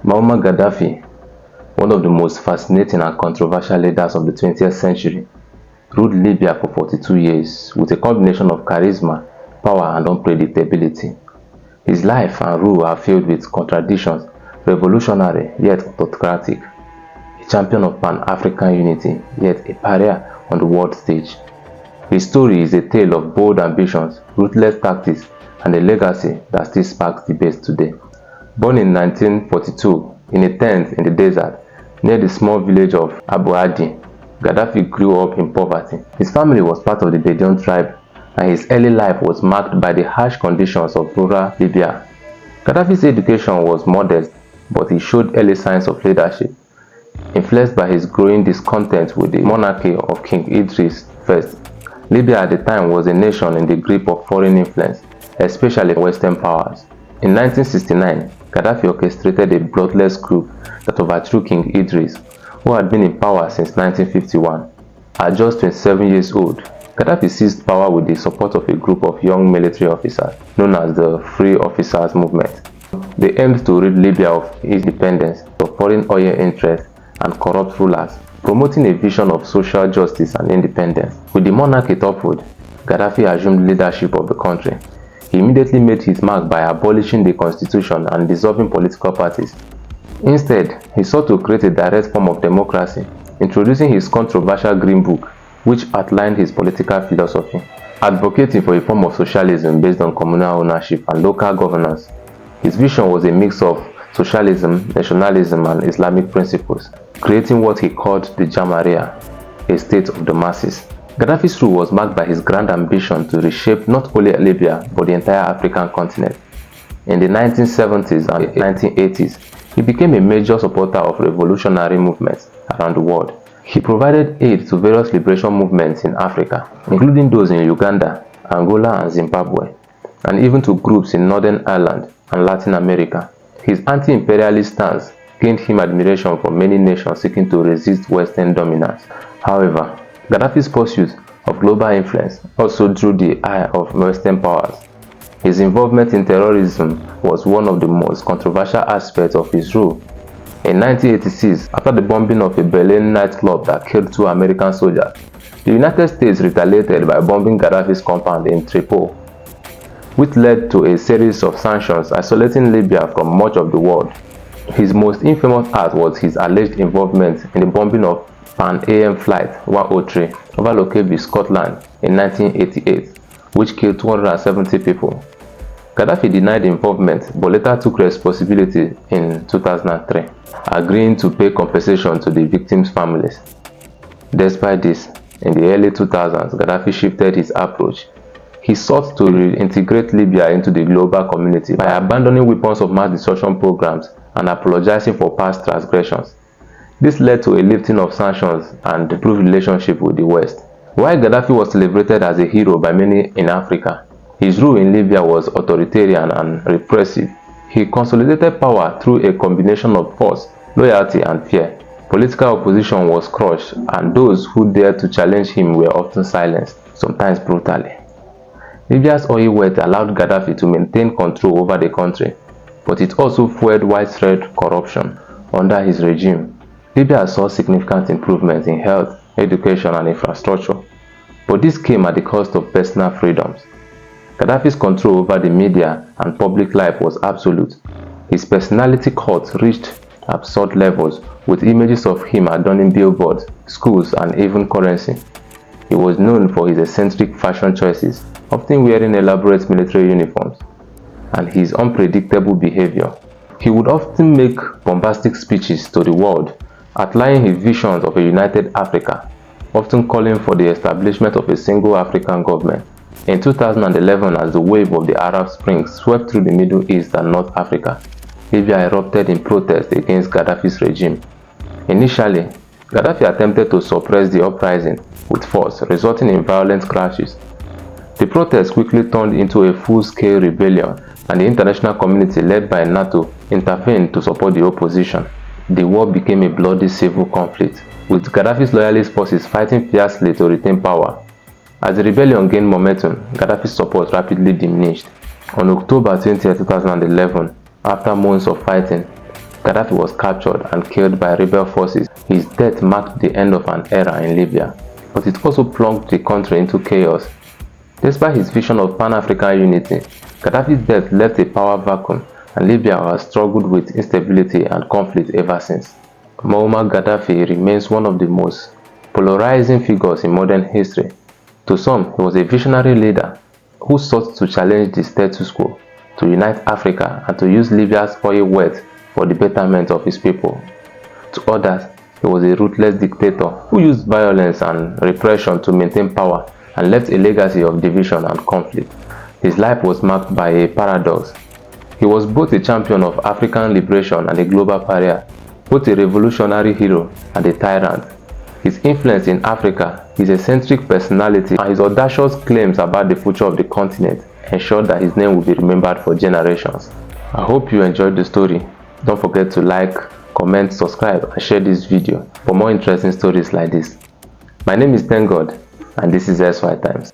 Muammar Gaddafi, one of the most fascinating and controversial leaders of the 20th century, ruled Libya for 42 years with a combination of charisma, power and unpredictability. His life and rule are filled with contradictions, revolutionary yet autocratic, a champion of Pan-African unity yet a pariah on the world stage. His story is a tale of bold ambitions, ruthless tactics and a legacy that still sparks debates today. Born in 1942 in a tent in the desert near the small village of Abu Adi, Gaddafi grew up in poverty. His family was part of the Bedouin tribe, and his early life was marked by the harsh conditions of rural Libya. Gaddafi's education was modest, but he showed early signs of leadership, influenced by his growing discontent with the monarchy of King Idris I. Libya at the time was a nation in the grip of foreign influence, especially Western powers. In 1969, Gaddafi orchestrated a bloodless coup that overthrew King Idris, who had been in power since 1951. At just 27 years old, Gaddafi seized power with the support of a group of young military officers known as the Free Officers Movement. They aimed to rid Libya of independence, of foreign oil interests and corrupt rulers, promoting a vision of social justice and independence. With the monarchy toppled, Gaddafi assumed leadership of the country. He immediately made his mark by abolishing the constitution and dissolving political parties. Instead, he sought to create a direct form of democracy, introducing his controversial Green Book, which outlined his political philosophy, advocating for a form of socialism based on communal ownership and local governance. His vision was a mix of socialism, nationalism, and Islamic principles, creating what he called the Jamahiriya, a state of the masses. Gaddafi's rule was marked by his grand ambition to reshape not only Libya but the entire African continent. In the 1970s and 1980s, he became a major supporter of revolutionary movements around the world. He provided aid to various liberation movements in Africa, including those in Uganda, Angola, and Zimbabwe, and even to groups in Northern Ireland and Latin America. His anti-imperialist stance gained him admiration from many nations seeking to resist Western dominance. However, Gaddafi's pursuit of global influence also drew the eye of Western powers. His involvement in terrorism was one of the most controversial aspects of his rule. In 1986, after the bombing of a Berlin nightclub that killed 2 American soldiers, the United States retaliated by bombing Gaddafi's compound in Tripoli, which led to a series of sanctions isolating Libya from much of the world. His most infamous act was his alleged involvement in the bombing of Pan Am Flight 103 over Lokebi, Scotland in 1988, which killed 270 people. Gaddafi denied involvement but later took responsibility in 2003, agreeing to pay compensation to the victims' families. Despite this, in the early 2000s, Gaddafi shifted his approach. He sought to reintegrate Libya into the global community by abandoning weapons of mass destruction programs and apologizing for past transgressions. This led to a lifting of sanctions and improved relationship with the West. While Gaddafi was celebrated as a hero by many in Africa, his rule in Libya was authoritarian and repressive. He consolidated power through a combination of force, loyalty, and fear. Political opposition was crushed, and those who dared to challenge him were often silenced, sometimes brutally. Libya's oil wealth allowed Gaddafi to maintain control over the country, but it also fueled widespread corruption under his regime. Libya saw significant improvements in health, education, and infrastructure, but this came at the cost of personal freedoms. Gaddafi's control over the media and public life was absolute. His personality cult reached absurd levels, with images of him adorning billboards, schools, and even currency. He was known for his eccentric fashion choices, often wearing elaborate military uniforms, and his unpredictable behavior. He would often make bombastic speeches to the world, outlining his visions of a united Africa, often calling for the establishment of a single African government. In 2011, as the wave of the Arab Spring swept through the Middle East and North Africa, Libya erupted in protest against Gaddafi's regime. Initially, Gaddafi attempted to suppress the uprising with force, resulting in violent clashes. The protests quickly turned into a full-scale rebellion, and the international community led by NATO intervened to support the opposition. The war became a bloody civil conflict, with Gaddafi's loyalist forces fighting fiercely to retain power. As the rebellion gained momentum, Gaddafi's support rapidly diminished. On October 20, 2011, after months of fighting, Gaddafi was captured and killed by rebel forces. His death marked the end of an era in Libya, but it also plunged the country into chaos. Despite his vision of Pan-African unity, Gaddafi's death left a power vacuum, and Libya has struggled with instability and conflict ever since. Muammar Gaddafi remains one of the most polarizing figures in modern history. To some, he was a visionary leader who sought to challenge the status quo, to unite Africa, and to use Libya's oil wealth for the betterment of his people. To others, he was a ruthless dictator who used violence and repression to maintain power and left a legacy of division and conflict. His life was marked by a paradox. He was both a champion of African liberation and a global pariah, both a revolutionary hero and a tyrant. His influence in Africa, his eccentric personality, and his audacious claims about the future of the continent ensured that his name will be remembered for generations. I hope you enjoyed the story. Don't forget to like, comment, subscribe, and share this video for more interesting stories like this. My name is Thank God, and this is SY Times.